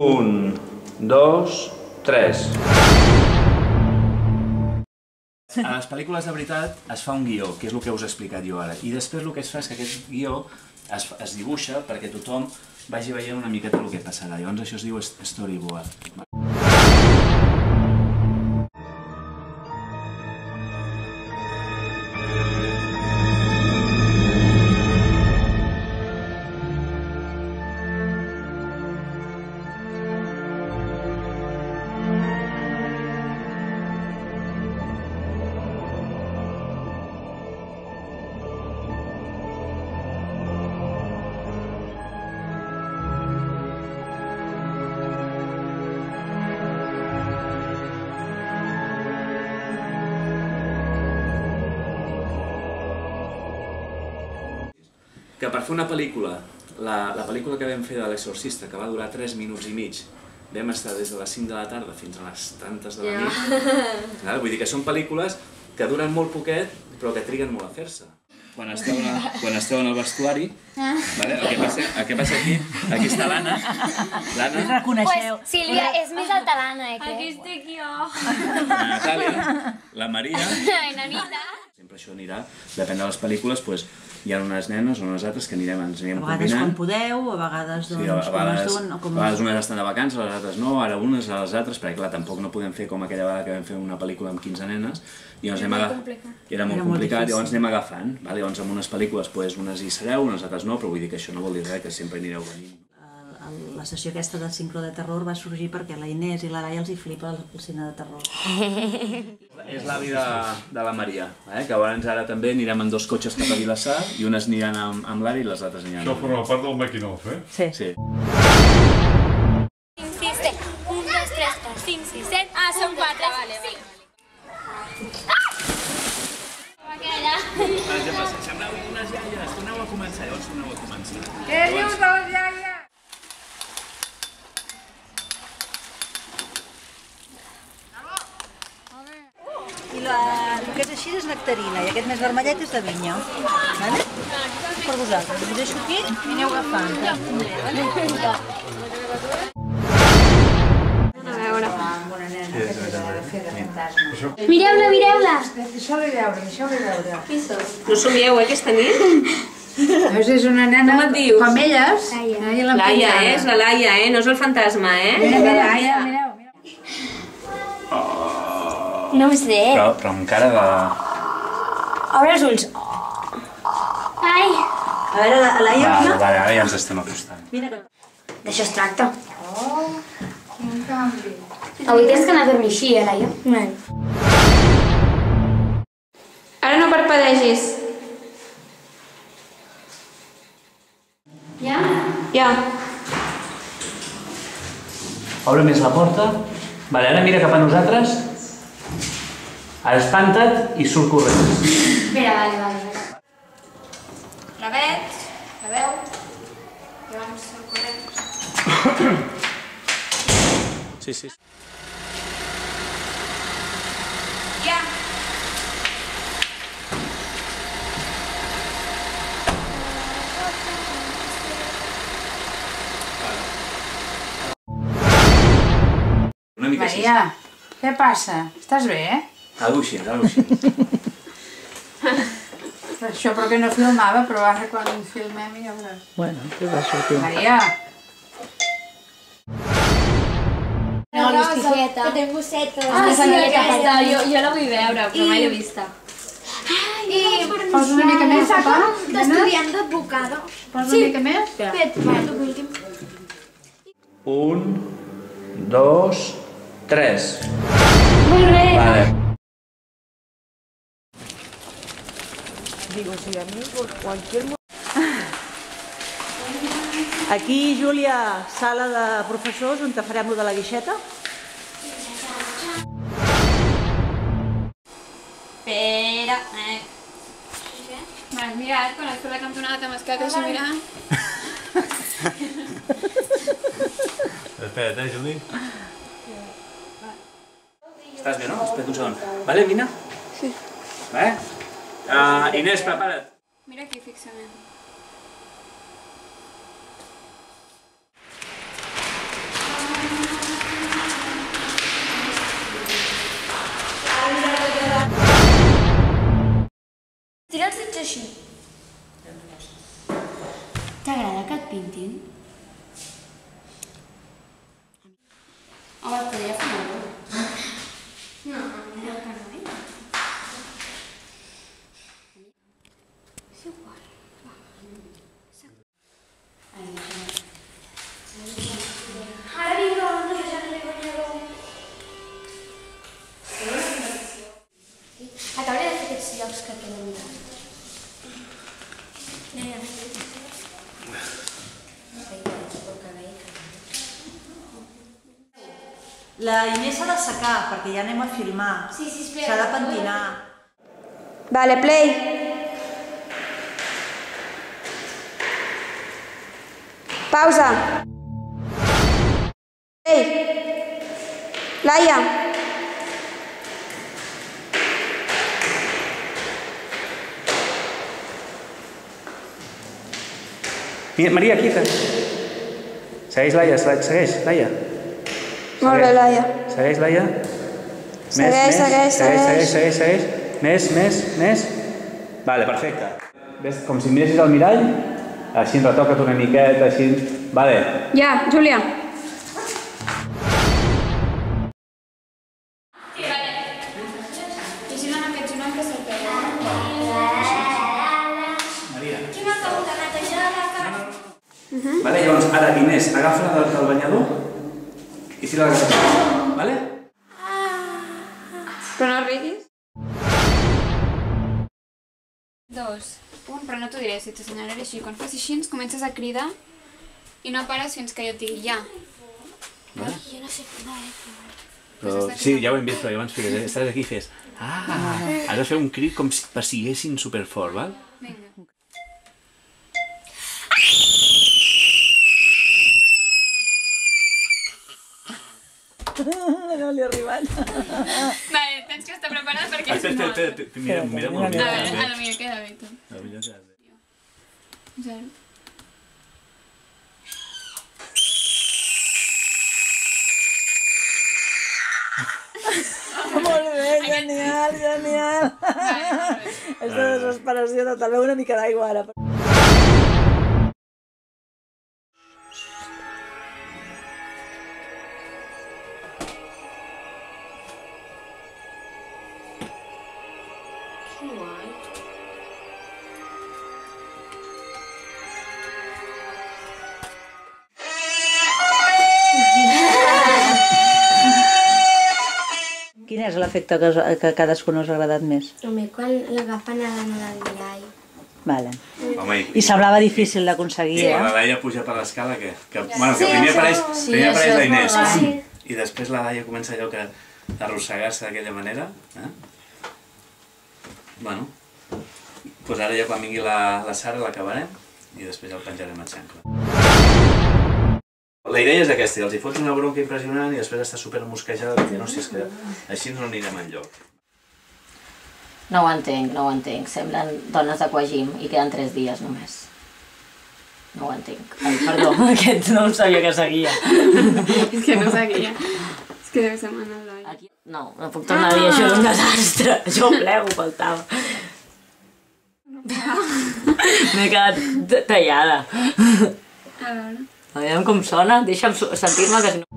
1, 2, 3. A les pel·lícules de veritat es fa un guió, que és el que us he explicat jo ara, i després el que es fa és que aquest guió es dibuixa perquè tothom vagi veient una miqueta el que passarà. Llavors això es diu storyboard. Que per fer una pel·lícula, la pel·lícula que vam fer de l'Exorcista, que va durar 3 minuts i mig, vam estar des de les 5 de la tarda fins a les tantes de la nit. Vull dir que són pel·lícules que duren molt poquet, però que triguen molt a fer-se. Quan esteu en el vestuari, el que passa aquí està l'Anna. Us reconeixeu. Sílvia, és més alta l'Anna, crec. Aquí estic jo. La Natàlia, la Maria. Nenita. Sempre això anirà, depèn de les pel·lícules, hi ha unes nenes o unes altres que ens anirem combinant. A vegades quan podeu, a vegades a vegades unes estan de vacances, les altres no, ara unes, a les altres, perquè clar, tampoc no podem fer com aquella vegada que vam fer una pel·lícula amb 15 nenes, i era molt complicat, llavors anem agafant. Llavors amb unes pel·lícules unes hi sereu, unes altres no, però vull dir que això no vol dir res, que sempre anireu venint. La sessió aquesta de sincro de terror va sorgir perquè a la Inés i la Laia els hi flipa el cine de terror. És l'avi de la Maria, que llavors ara també anirem en 2 cotxes cap a Vilassar i unes aniran amb l'avi i les altres aniran amb... Això forma part del making-of, eh? Sí. 5, 6, 7, 1, 2, 3, 4, 5, 6, 7... Ah, són 4, vale. Per exemple, si sembleu unes iaies, torneu a començar, llavors torneu a començar. Què dius de les iaies? I el que és així és nectarina i aquest més vermellet és de vinya. Per vosaltres, us deixo aquí i aneu agafant. Mireu-la, mireu-la! Deixeu-li veure. No somieu, aquesta nit? És una nena com elles. Laia, és la Laia, no és el fantasma, Laia, mireu. No ho sé. Però amb cara de... Obre els ulls. Ai! A veure, la Laia... Vale, ara ja ens estem acostant. D'això es tracta. Quin canvi. Avui tens que anar a dormir així, Laia? Ara no parpadegis. Ja? Ja. Obre més la porta. Vale, ara mira cap a nosaltres. Ara espanta't i surt corrents. Espera, vale. La veig, la veu. Llavors surt corrents. Sí. Ja. Una mica així. Maria, què passa? Estàs bé, Algo així. Això perquè no filmava, però ara quan filmem ja veuràs. Bueno, què va sortir? Maria! No, l'hostigeta. Que té bossetes. Ah, sí, aquesta. Jo la vull veure, però mai l'he vista. I Posa una mica més, papa. d'estudiant d'advocada. Posa una mica més. Fet, l'últim. 1, 2, 3. Molt bé. Vale. Aquí, Júlia, sala de professors on te farem de la guixeta. Espera. M'has mirat, quan has fet la cantonada m'has quedat així mirant. Espera't, Juli. Estàs bé, no? Espera't un segon. Vale, Mina? Sí. Vale? Inés, prepara't. Mira aquí, fixament. T'agrada que et pintin? Home, et podria fer molt. No, que no. És igual. Ara vinc a una que de guanyador. Acabaré de fer aquests llocs que queden de... La Inés s'ha de secar, perquè ja anem a filmar. Sí, sisplau. S'ha de pentinar. Vale, play. Pausa. Play. Laia. Maria, quieta. Segueix, Laia, segueix, Laia. Molt bé, Laia. Segueix, Laia. Segueix. Més. Vale, perfecte. Ves com si miressis al mirall, així retoca't una miqueta, així... Vale. Ja, Júlia. Vale, llavors, ara Inés, agafa-la del banyador i tira-la cap aquí, vale? Però no riguis. 2, 1, però no t'ho diré, si t'assenyaré així. Quan fas així, ens comences a cridar i no pares fins que jo et digui ja. Jo no sé fer Però, sí, ja ho hem vist, però abans fes, estàs aquí i fes... Has de fer un crit com si persiguessin superfort, val? Vinga. No li ha arribat. Vale, tens que estar preparada perquè és molt. Mira molt bé. A veure, mira, queda bé, tu. Millor queda bé. 0. Molt bé, genial. És de desesperació total. Veu una mica d'aigua ara. Quin és l'efecte que a cadascú us ha agradat més? Home, quan l'agafen a l'anar al mirall. Vale. Home, I semblava difícil d'aconseguir, I quan la Laia puja per l'escala, que primer apareix la Inés i després la Laia comença allò que arrossegar-se d'aquella manera. Bueno, doncs ara ja quan vingui la Sara l'acabarem i després ja el penjarem a xancla. La idea és aquesta, els hi fots una bronca impressionant i després està super mosquejada i no sé, és que així no anirem enlloc. No ho entenc. Semblen dones d'aquagim i queden 3 dies només. No ho entenc. Ai, perdó, aquest no em sabia que seguia. És que no seguia. És que deu ser mana d'oi. No puc tornar a dir, això és un desastre. Jo plego, faltava. M'he quedat tallada. A veure. Aviam com sona, deixa'm sentir-me que si no...